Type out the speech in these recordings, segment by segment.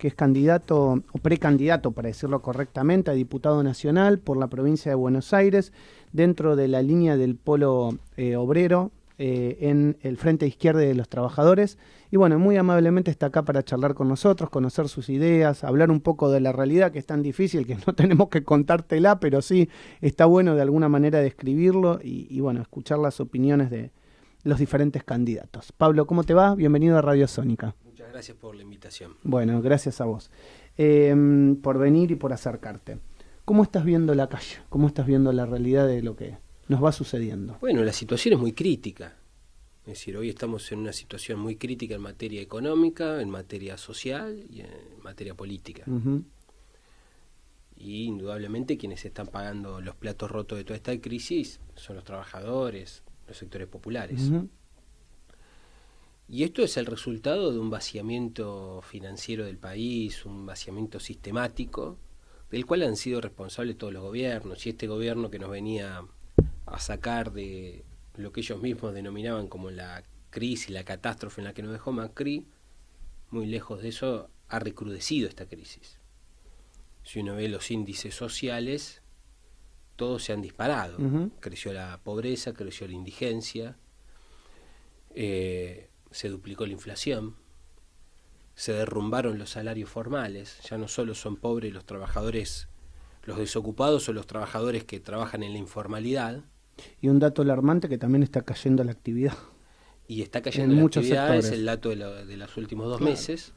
que es candidato o precandidato, para decirlo correctamente, a diputado nacional por la provincia de Buenos Aires, dentro de la línea del polo obrero en el Frente Izquierda de los Trabajadores. Y bueno, muy amablemente está acá para charlar con nosotros, conocer sus ideas, hablar un poco de la realidad, que es tan difícil que no tenemos que contártela, pero sí está bueno de alguna manera describirlo y bueno, escuchar las opiniones de los diferentes candidatos. Pablo, ¿cómo te va? Bienvenido a Radio Sónica. Muchas gracias por la invitación. Bueno, gracias a vos por venir y por acercarte. ¿Cómo estás viendo la calle? ¿Cómo estás viendo la realidad de lo que nos va sucediendo? Bueno, la situación es muy crítica. Es decir, hoy estamos en una situación muy crítica en materia económica, en materia social y en materia política. Uh-huh. Y indudablemente quienes están pagando los platos rotos de toda esta crisis son los trabajadores, los sectores populares. Uh-huh. Y esto es el resultado de un vaciamiento financiero del país, un vaciamiento sistemático, del cual han sido responsables todos los gobiernos. Y este gobierno que nos venía a sacar de lo que ellos mismos denominaban como la crisis, la catástrofe en la que nos dejó Macri, muy lejos de eso, ha recrudecido esta crisis. Si uno ve los índices sociales, todos se han disparado. Uh-huh. Creció la pobreza, creció la indigencia, se duplicó la inflación, se derrumbaron los salarios formales. Ya no solo son pobres los trabajadores, los desocupados o los trabajadores que trabajan en la informalidad. Y un dato alarmante, que también está cayendo la actividad. Y está cayendo la actividad, es el dato de los últimos 2 meses.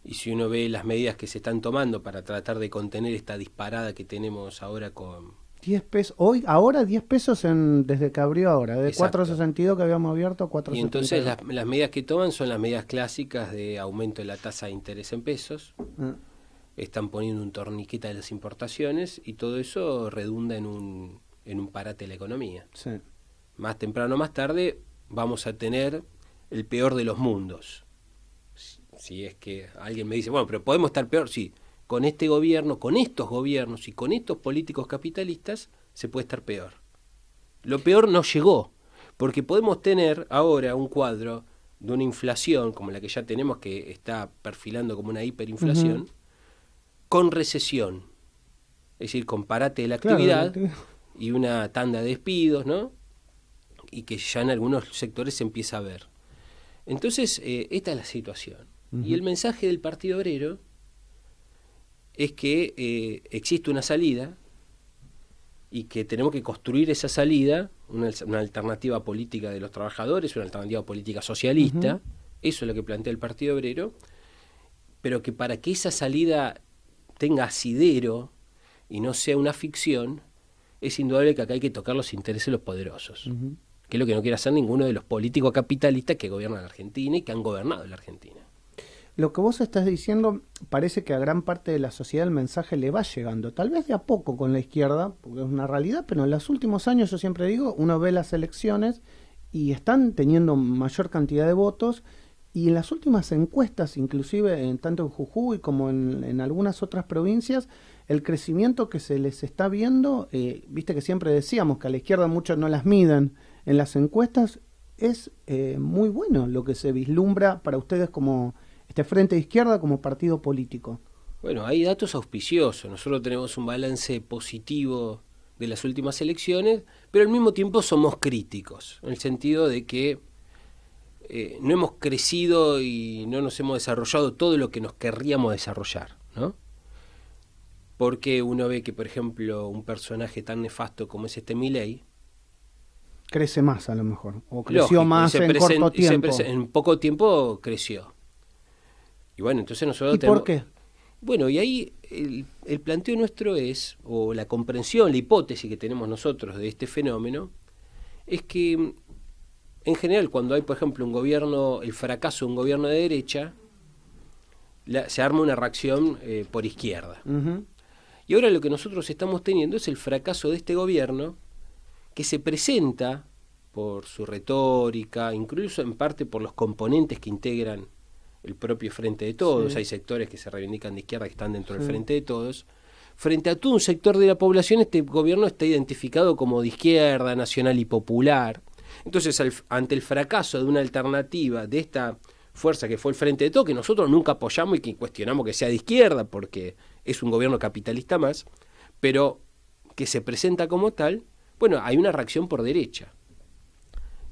Y si uno ve las medidas que se están tomando para tratar de contener esta disparada que tenemos ahora con... 10 pesos, hoy, ahora 10 pesos desde que abrió ahora, de Exacto. 4.62 que habíamos abierto a 4.72. Y entonces las medidas que toman son las medidas clásicas de aumento de la tasa de interés en pesos. Están poniendo un torniquete de las importaciones y todo eso redunda en un parate de la economía. Sí. Más temprano o más tarde vamos a tener el peor de los mundos. Si es que alguien me dice, bueno, pero podemos estar peor, sí. Con este gobierno, con estos gobiernos y con estos políticos capitalistas se puede estar peor. Lo peor no llegó, porque podemos tener ahora un cuadro de una inflación como la que ya tenemos, que está perfilando como una hiperinflación, con recesión, es decir, con parate de la actividad, y una tanda de despidos, ¿no? Y que ya en algunos sectores se empieza a ver. Entonces, esta es la situación. Y el mensaje del Partido Obrero es que existe una salida y que tenemos que construir esa salida, una alternativa política de los trabajadores, una alternativa política socialista. Eso es lo que plantea el Partido Obrero, pero que para que esa salida tenga asidero y no sea una ficción, es indudable que acá hay que tocar los intereses de los poderosos, que es lo que no quiere hacer ninguno de los políticos capitalistas que gobiernan la Argentina y que han gobernado la Argentina. Lo que vos estás diciendo parece que a gran parte de la sociedad el mensaje le va llegando, tal vez de a poco con la izquierda, porque es una realidad, pero en los últimos años, yo siempre digo, uno ve las elecciones y están teniendo mayor cantidad de votos, y en las últimas encuestas, inclusive tanto en Jujuy como en algunas otras provincias, el crecimiento que se les está viendo, viste que siempre decíamos que a la izquierda muchos no las miden en las encuestas, es muy bueno lo que se vislumbra para ustedes como este Frente de Izquierda, como partido político. Bueno, hay datos auspiciosos. Nosotros tenemos un balance positivo de las últimas elecciones, pero al mismo tiempo somos críticos, en el sentido de que no hemos crecido y no nos hemos desarrollado todo lo que nos querríamos desarrollar, ¿no? Porque uno ve que, por ejemplo, un personaje tan nefasto como es Milei crece más a lo mejor, o creció más en corto tiempo. En poco tiempo creció. Y bueno, entonces nosotros ¿Por qué? Bueno, y ahí el planteo nuestro es, o la comprensión, la hipótesis que tenemos nosotros de este fenómeno, es que en general cuando hay, por ejemplo, el fracaso de un gobierno de derecha, se arma una reacción por izquierda. Y ahora lo que nosotros estamos teniendo es el fracaso de este gobierno, que se presenta por su retórica, incluso en parte por los componentes que integran el propio Frente de Todos. Sí. Hay sectores que se reivindican de izquierda que están dentro del Frente de Todos. Frente a todo un sector de la población, este gobierno está identificado como de izquierda, nacional y popular. Entonces, ante el fracaso de una alternativa de esta fuerza que fue el Frente de Todos, que nosotros nunca apoyamos y que cuestionamos que sea de izquierda, porque es un gobierno capitalista más, pero que se presenta como tal, bueno, hay una reacción por derecha.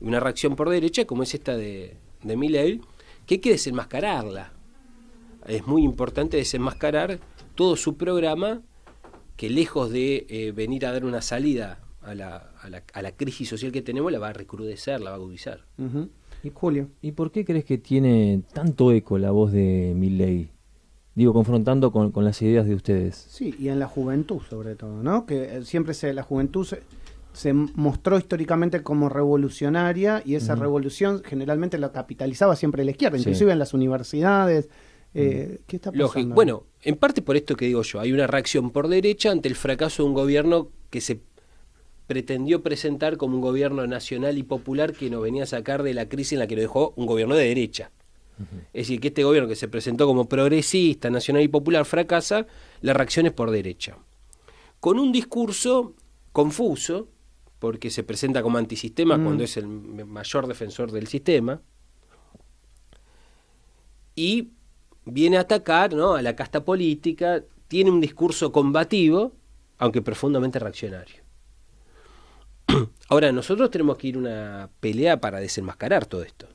Una reacción por derecha como es esta de Milei, que hay que desenmascararla. Es muy importante desenmascarar todo su programa, que lejos de venir a dar una salida a la crisis social que tenemos, la va a recrudecer, la va a agudizar. ¿Y Julio? ¿Y por qué crees que tiene tanto eco la voz de Milei? Digo, confrontando con las ideas de ustedes. Sí, y en la juventud sobre todo, ¿no? Que siempre la juventud se mostró históricamente como revolucionaria, y esa revolución generalmente la capitalizaba siempre la izquierda, inclusive en las universidades. ¿Qué está pasando? Lógico. Bueno, en parte por esto que digo yo, hay una reacción por derecha ante el fracaso de un gobierno que se pretendió presentar como un gobierno nacional y popular que nos venía a sacar de la crisis en la que lo dejó un gobierno de derecha. Es decir, que este gobierno que se presentó como progresista, nacional y popular fracasa, la reacción es por derecha. Con un discurso confuso, porque se presenta como antisistema cuando es el mayor defensor del sistema, y viene a atacar, ¿no?, a la casta política, tiene un discurso combativo, aunque profundamente reaccionario. Ahora, nosotros tenemos que ir a una pelea para desenmascarar todo esto.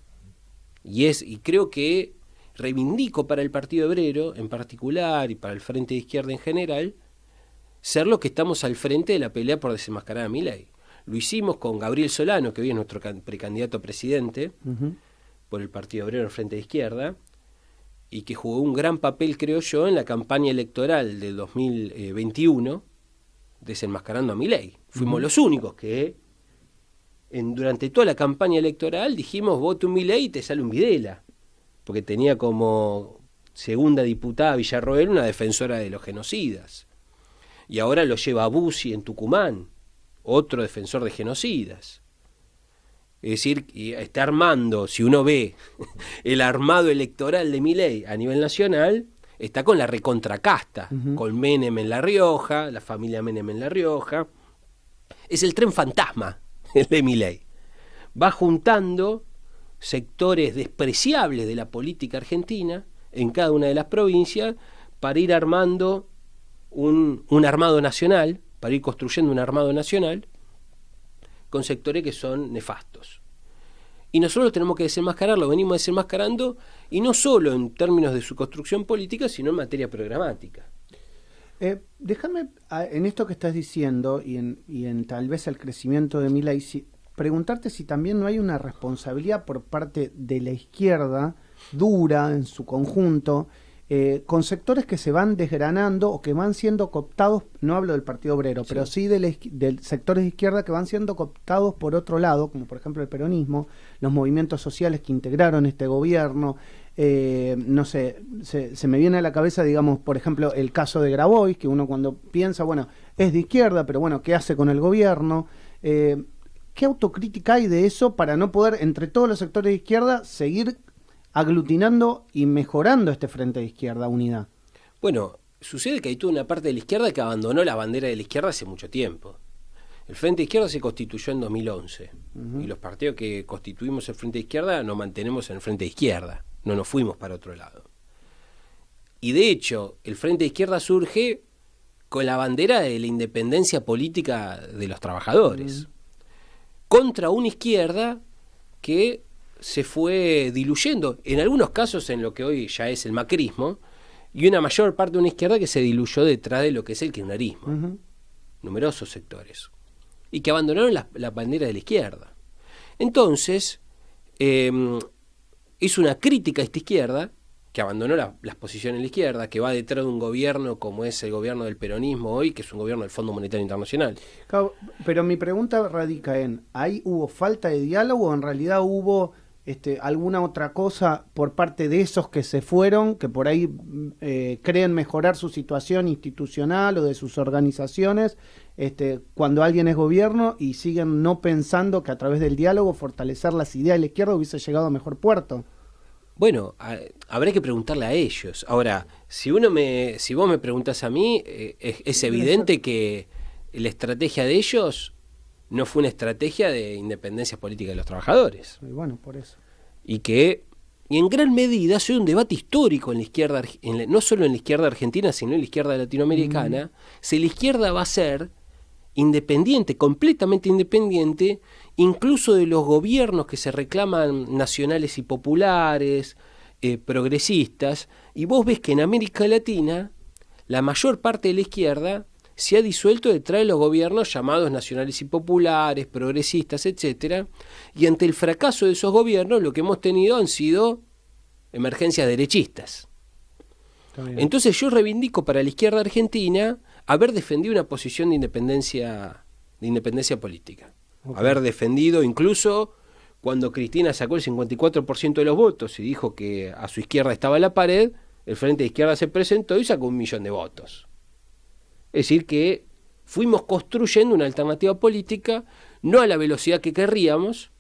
Y creo que reivindico para el Partido Obrero en particular y para el Frente de Izquierda en general ser los que estamos al frente de la pelea por desenmascarar a Milei. Lo hicimos con Gabriel Solano, que hoy es nuestro precandidato a presidente por el Partido Obrero en el Frente de Izquierda, y que jugó un gran papel, creo yo, en la campaña electoral del 2021, desenmascarando a Milei. Fuimos los únicos que durante toda la campaña electoral dijimos: vote un Milei y te sale un Videla, porque tenía como segunda diputada Villarroel una defensora de los genocidas, y ahora lo lleva a Bussi en Tucumán, otro defensor de genocidas. Es decir, está armando, si uno ve el armado electoral de Milei a nivel nacional, está con la recontracasta, con Menem en La Rioja, la familia Menem en La Rioja. Es el tren fantasma el de Milei. Va juntando sectores despreciables de la política argentina en cada una de las provincias para ir armando un armado nacional, para ir construyendo un armado nacional con sectores que son nefastos. Y nosotros tenemos que desenmascararlo, venimos desenmascarando, y no solo en términos de su construcción política, sino en materia programática. Déjame, en esto que estás diciendo, y en tal vez el crecimiento de Milei, preguntarte si también no hay una responsabilidad por parte de la izquierda, dura en su conjunto, con sectores que se van desgranando o que van siendo cooptados, no hablo del Partido Obrero, sí, pero sí del sectores de izquierda que van siendo cooptados por otro lado, como por ejemplo el peronismo, los movimientos sociales que integraron este gobierno. No sé, se me viene a la cabeza, digamos, por ejemplo, el caso de Grabois, que uno cuando piensa, bueno, es de izquierda, pero bueno, ¿qué hace con el gobierno? ¿Qué autocrítica hay de eso para no poder, entre todos los sectores de izquierda, seguir aglutinando y mejorando este Frente de Izquierda, unidad? Bueno, sucede que hay toda una parte de la izquierda que abandonó la bandera de la izquierda hace mucho tiempo. El Frente de Izquierda se constituyó en 2011, y los partidos que constituimos el Frente de Izquierda nos mantenemos en el Frente de Izquierda, no nos fuimos para otro lado. Y de hecho, el Frente de Izquierda surge con la bandera de la independencia política de los trabajadores, contra una izquierda que se fue diluyendo, en algunos casos en lo que hoy ya es el macrismo, y una mayor parte de una izquierda que se diluyó detrás de lo que es el kirchnerismo, numerosos sectores, y que abandonaron la bandera de la izquierda. Entonces, es una crítica a esta izquierda, que abandonó las posiciones de la izquierda, que va detrás de un gobierno como es el gobierno del peronismo hoy, que es un gobierno del Fondo Monetario Internacional. Claro, pero mi pregunta radica en, ¿ahí hubo falta de diálogo o en realidad hubo alguna otra cosa por parte de esos que se fueron, que por ahí creen mejorar su situación institucional o de sus organizaciones, cuando alguien es gobierno, y siguen no pensando que a través del diálogo fortalecer las ideas de la izquierda hubiese llegado a mejor puerto? Bueno, habrá que preguntarle a ellos. Ahora, si vos me preguntás a mí, es evidente que la estrategia de ellos no fue una estrategia de independencia política de los trabajadores. Y bueno, por eso. Y que y en gran medida soy un debate histórico en la izquierda, no solo en la izquierda argentina, sino en la izquierda latinoamericana, si la izquierda va a ser independiente, completamente independiente, incluso de los gobiernos que se reclaman nacionales y populares, progresistas, y vos ves que en América Latina la mayor parte de la izquierda se ha disuelto detrás de los gobiernos llamados nacionales y populares, progresistas, etcétera, y ante el fracaso de esos gobiernos lo que hemos tenido han sido emergencias derechistas. Entonces yo reivindico para la izquierda argentina haber defendido una posición de independencia política. Okay. Haber defendido incluso cuando Cristina sacó el 54% de los votos y dijo que a su izquierda estaba la pared, el Frente de Izquierda se presentó y sacó 1 millón de votos. Es decir que fuimos construyendo una alternativa política, no a la velocidad que querríamos,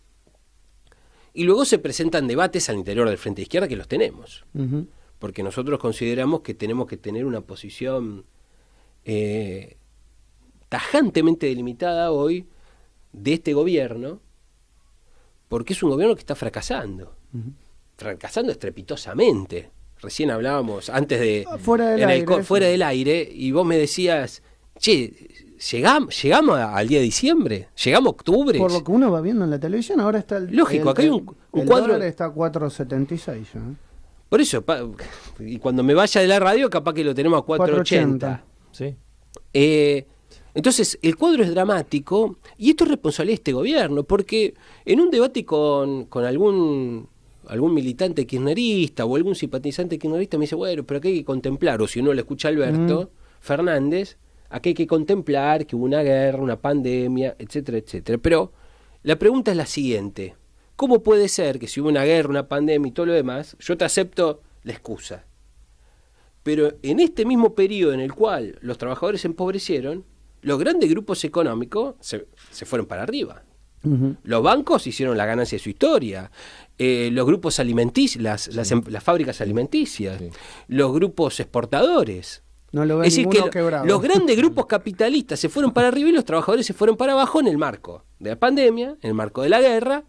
y luego se presentan debates al interior del Frente de Izquierda que los tenemos. Uh-huh. Porque nosotros consideramos que tenemos que tener una posición tajantemente delimitada hoy de este gobierno, porque es un gobierno que está fracasando. Uh-huh. Fracasando estrepitosamente. Recién hablábamos, antes de... fuera del aire, y vos me decías, che, llegamos al día de diciembre, llegamos a octubre. Por lo que uno va viendo en la televisión, ahora está el... Lógico, acá hay un el cuadro... dólar está a 4.76 ya. Por eso, y cuando me vaya de la radio, capaz que lo tenemos a 4.80. Sí. Entonces, el cuadro es dramático, y esto es responsabilidad de este gobierno, porque en un debate con algún militante kirchnerista o algún simpatizante kirchnerista me dice, bueno, pero aquí hay que contemplar, o si uno le escucha a Alberto Fernández, aquí hay que contemplar que hubo una guerra, una pandemia, etcétera, etcétera. Pero la pregunta es la siguiente: ¿cómo puede ser que si hubo una guerra, una pandemia y todo lo demás, yo te acepto la excusa? Pero en este mismo periodo en el cual los trabajadores se empobrecieron, los grandes grupos económicos se fueron para arriba. Uh-huh. Los bancos hicieron la ganancia de su historia, los grupos alimenticios, las fábricas alimenticias, los grupos exportadores. No lo ven, es decir, que quebrado. Los grandes grupos capitalistas se fueron para arriba y los trabajadores se fueron para abajo en el marco de la pandemia, en el marco de la guerra.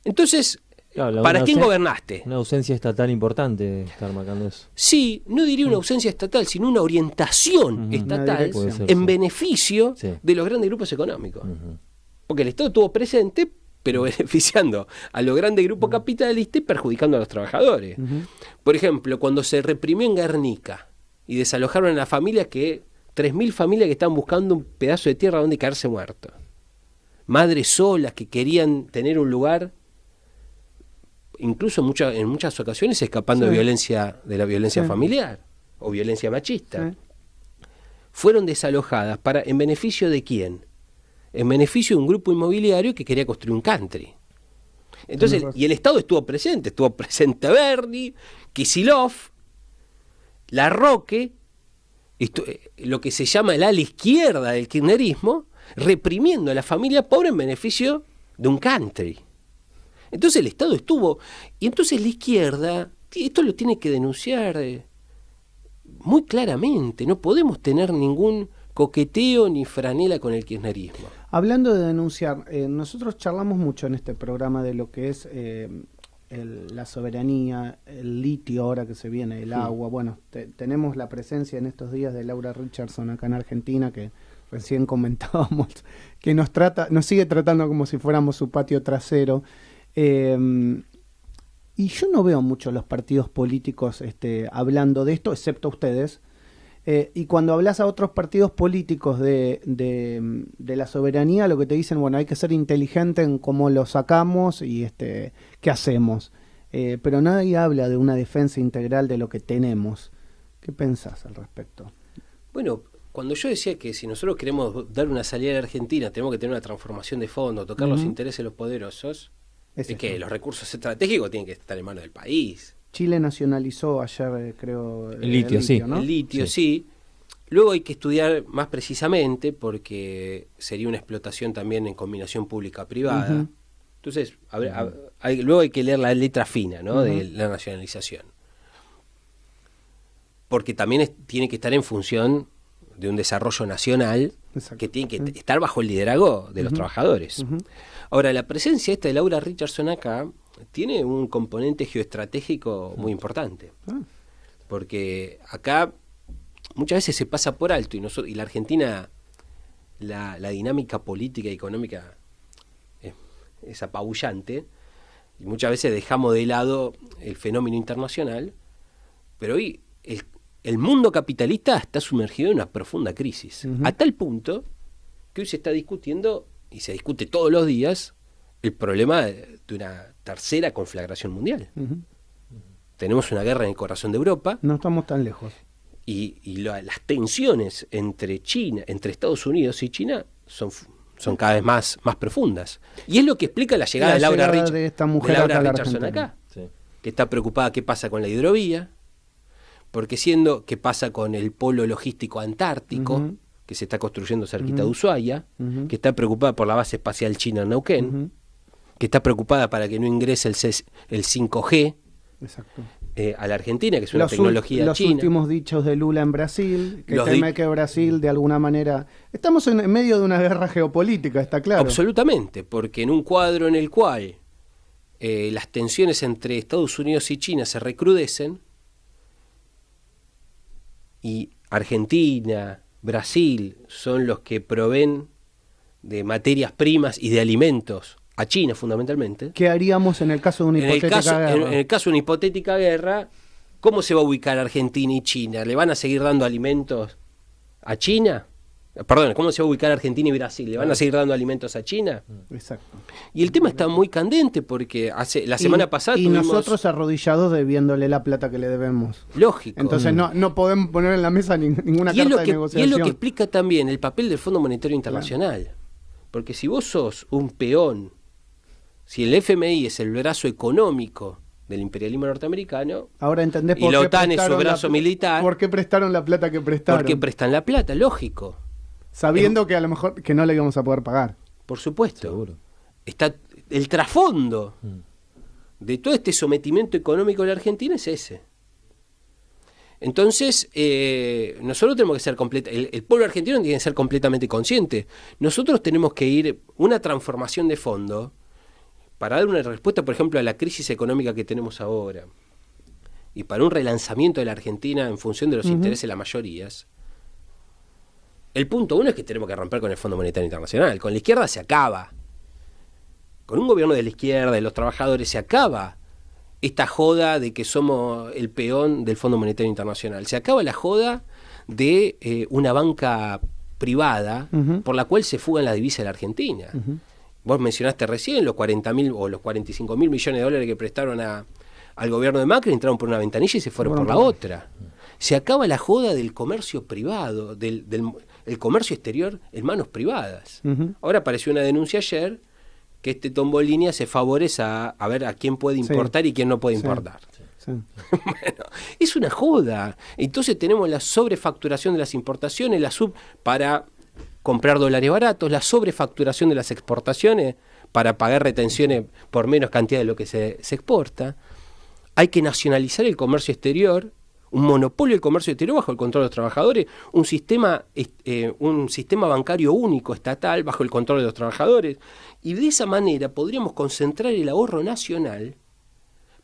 Entonces, claro, ¿para quién gobernaste? Una ausencia estatal importante estar marcando eso. Sí, no diría una ausencia estatal, sino una orientación estatal en beneficio de los grandes grupos económicos. Porque el Estado estuvo presente, pero beneficiando a los grandes grupos capitalistas y perjudicando a los trabajadores. Por ejemplo, cuando se reprimió en Guernica y desalojaron a las familias 3.000 familias que estaban buscando un pedazo de tierra donde caerse muertos. Madres solas que querían tener un lugar, incluso en muchas ocasiones escapando de la violencia familiar o violencia machista. Fueron desalojadas ¿en beneficio de quién? En beneficio de un grupo inmobiliario que quería construir un country. Entonces, y el Estado estuvo presente Berni, Kicillof, Larroque, lo que se llama el ala izquierda del kirchnerismo, reprimiendo a la familia pobre en beneficio de un country. Entonces el Estado estuvo, y entonces la izquierda, esto lo tiene que denunciar muy claramente, no podemos tener ningún coqueteo ni franela con el kirchnerismo. Hablando de denunciar, nosotros charlamos mucho en este programa de lo que es la soberanía, el litio ahora que se viene, el agua. Bueno, tenemos la presencia en estos días de Laura Richardson acá en Argentina, que recién comentábamos, que nos sigue tratando como si fuéramos su patio trasero. Y yo no veo mucho los partidos políticos hablando de esto, excepto ustedes. Y cuando hablas a otros partidos políticos de la soberanía, lo que te dicen, bueno, hay que ser inteligente en cómo lo sacamos y qué hacemos. Pero nadie habla de una defensa integral de lo que tenemos. ¿Qué pensás al respecto? Bueno, cuando yo decía que si nosotros queremos dar una salida a la Argentina, tenemos que tener una transformación de fondo, tocar los intereses de los poderosos, es que los recursos estratégicos tienen que estar en manos del país. Chile nacionalizó ayer, creo, el litio, sí. ¿no? El litio, sí. Luego hay que estudiar más precisamente porque sería una explotación también en combinación pública-privada. Entonces, luego hay que leer la letra fina, ¿no? De la nacionalización. Porque también tiene que estar en función de un desarrollo nacional. Exacto. Que tiene que estar bajo el liderazgo de los trabajadores. Ahora, la presencia esta de Laura Richardson acá tiene un componente geoestratégico muy importante. Porque acá muchas veces se pasa por alto y la Argentina, la dinámica política y económica es apabullante, y muchas veces dejamos de lado el fenómeno internacional, pero hoy el mundo capitalista está sumergido en una profunda crisis, a tal punto que hoy se está discutiendo, y se discute todos los días, el problema de una tercera conflagración mundial. Tenemos una guerra en el corazón de Europa. No estamos tan lejos. Y las tensiones entre Estados Unidos y China son cada vez más profundas. Y es lo que explica la llegada de Laura Richardson acá, sí, que está preocupada qué pasa con la hidrovía, porque qué pasa con el polo logístico antártico, que se está construyendo cerquita de Ushuaia, que está preocupada por la base espacial china en Neuquén, que está preocupada para que no ingrese el 5G. Exacto. A la Argentina, que es una tecnología china. Los últimos dichos de Lula en Brasil, que teme que Brasil de alguna manera... Estamos en medio de una guerra geopolítica, está claro. Absolutamente, porque en un cuadro en el cual las tensiones entre Estados Unidos y China se recrudecen, y Argentina, Brasil son los que proveen de materias primas y de alimentos a China fundamentalmente. ¿Qué haríamos en el caso de una hipotética guerra? En el caso de una hipotética guerra, ¿cómo se va a ubicar Argentina y China? ¿Le van a seguir dando alimentos a China? Perdón, ¿cómo se va a ubicar Argentina y Brasil? ¿Le van a seguir dando alimentos a China? Exacto. Y el tema está muy candente porque la semana pasada tuvimos... nosotros arrodillados debiéndole la plata que le debemos. Lógico. Entonces no podemos poner en la mesa ninguna carta de negociación. Y es lo que explica también el papel del Fondo Monetario Internacional. Claro. Porque si vos sos un peón, si el FMI es el brazo económico del imperialismo norteamericano, ahora entendés y la OTAN es su brazo militar, ¿por qué prestaron la plata que prestaron? Porque prestan la plata, lógico. Sabiendo que a lo mejor que no le íbamos a poder pagar. Por supuesto. Seguro. Está el trasfondo de todo este sometimiento económico de la Argentina es ese. Entonces, nosotros tenemos que ser el pueblo argentino tiene que ser completamente consciente. Nosotros tenemos que ir una transformación de fondo para dar una respuesta, por ejemplo, a la crisis económica que tenemos ahora, y para un relanzamiento de la Argentina en función de los intereses de las mayorías. El punto uno es que tenemos que romper con el Fondo Monetario Internacional. Con la izquierda se acaba. Con un gobierno de la izquierda, de los trabajadores, se acaba esta joda de que somos el peón del Fondo Monetario Internacional. Se acaba la joda de una banca privada por la cual se fugan las divisas de la Argentina. Vos mencionaste recién los 40.000 o los 45.000 millones de dólares que prestaron al gobierno de Macri, entraron por una ventanilla y se fueron por la otra. Se acaba la joda del comercio privado, el comercio exterior en manos privadas. Ahora apareció una denuncia ayer que este Tombolini hace favores a ver a quién puede importar y quién no puede importar. Sí. Bueno, es una joda. Entonces tenemos la sobrefacturación de las importaciones, para comprar dólares baratos, la sobrefacturación de las exportaciones para pagar retenciones por menos cantidad de lo que se exporta. Hay que nacionalizar el comercio exterior, un monopolio del comercio exterior bajo el control de los trabajadores, un sistema bancario único estatal bajo el control de los trabajadores, y de esa manera podríamos concentrar el ahorro nacional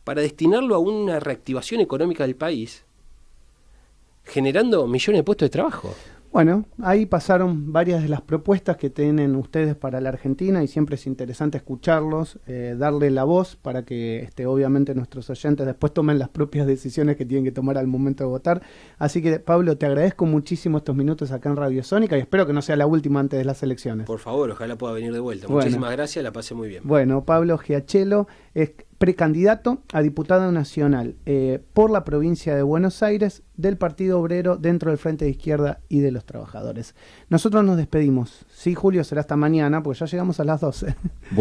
para destinarlo a una reactivación económica del país, generando millones de puestos de trabajo. Bueno, ahí pasaron varias de las propuestas que tienen ustedes para la Argentina y siempre es interesante escucharlos, darle la voz para que obviamente nuestros oyentes después tomen las propias decisiones que tienen que tomar al momento de votar. Así que, Pablo, te agradezco muchísimo estos minutos acá en Radio Sónica y espero que no sea la última antes de las elecciones. Por favor, ojalá pueda venir de vuelta. Bueno, muchísimas gracias, la pasé muy bien. Bueno, Pablo Giachelo es precandidato a diputado nacional por la provincia de Buenos Aires del Partido Obrero dentro del Frente de Izquierda y de los Trabajadores. Nosotros nos despedimos. Sí, Julio, será hasta mañana porque ya llegamos a las 12.